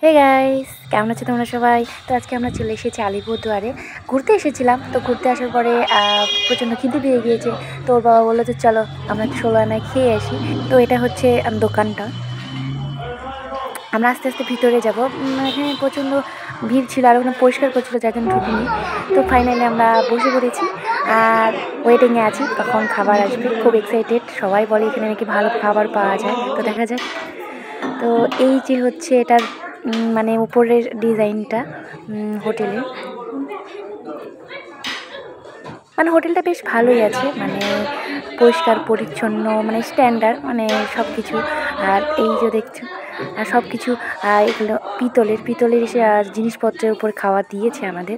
Hey guys, কেমন আছো তোমরা সবাই? তো আজকে আমরা চলে এসেছি আলিপুরদুয়ারে। ঘুরতে এসেছিলাম, তো ঘুরতে আসার পরে প্রচণ্ড খিদে পেয়ে গিয়েছে। তো ওর বাবা বললো যে চলো আমরা 16 আনায় খেয়ে আসি। তো এটা হচ্ছে দোকানটা। আমরা আস্তে আস্তে ভিতরে যাব। এখানে প্রচণ্ড ভিড় ছিল আর ওখানে পরিষ্কার করছিল, যার জন্য ঢুকিনি। তো ফাইনালি আমরা বসে পড়েছি আর ওয়েটিংয়ে আছি কখন খাবার আসবে। খুব এক্সাইটেড, সবাই বলে এখানে নাকি ভালো খাবার পাওয়া যায়, তো দেখা যাক। তো এই যে হচ্ছে এটার মানে উপরের ডিজাইনটা হোটেলের, মানে হোটেলটা বেশ ভালোই আছে, মানে পরিষ্কার পরিচ্ছন্ন, মানে স্ট্যান্ডার্ড, মানে সব কিছু। আর এই যে দেখছো আর সব কিছু এগুলো পিতলের জিনিসপত্রের উপর খাওয়া দিয়েছে আমাদের।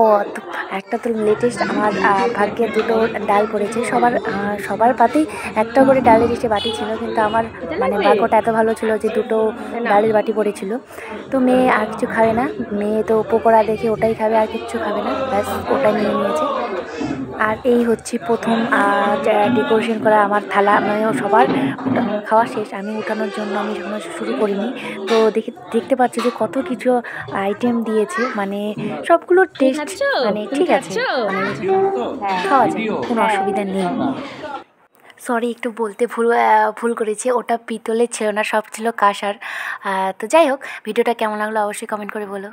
ও তো একটা তো লেটেস্ট আমার ভাগ্যে দুটো ডাল পড়েছে। সবার পাতেই একটা করে ডালের বাটি ছিল, কিন্তু আমার মানে ভাগ্যটা এত ভালো ছিল যে দুটো ডালের বাটি পড়েছিল। তো মেয়ে আর কিছু খাবে না, মেয়ে তো পকোড়া দেখে ওটাই খাবে, আর কিচ্ছু খাবে না, ব্যাস ওটাই নিয়ে নিয়েছে। আর এই হচ্ছে প্রথম ডেকোরেশন করা আমার থালা, মানে সবার খাওয়া শেষ, আমি উঠানোর জন্য আমি এখনো শুরু করিনি। তো দেখতে পাচ্ছি যে কত কিছু আইটেম দিয়েছে, মানে সবগুলো টেস্ট মানে ঠিক আছে, মানে খাওয়া যায়, কোনো অসুবিধা নেই। সরি, একটু বলতে ভুল করেছি, ওটা পিতলের ছিল না, সব ছিল কাঁসার। তো যাই হোক, ভিডিওটা কেমন লাগলো অবশ্যই কমেন্ট করে বলো।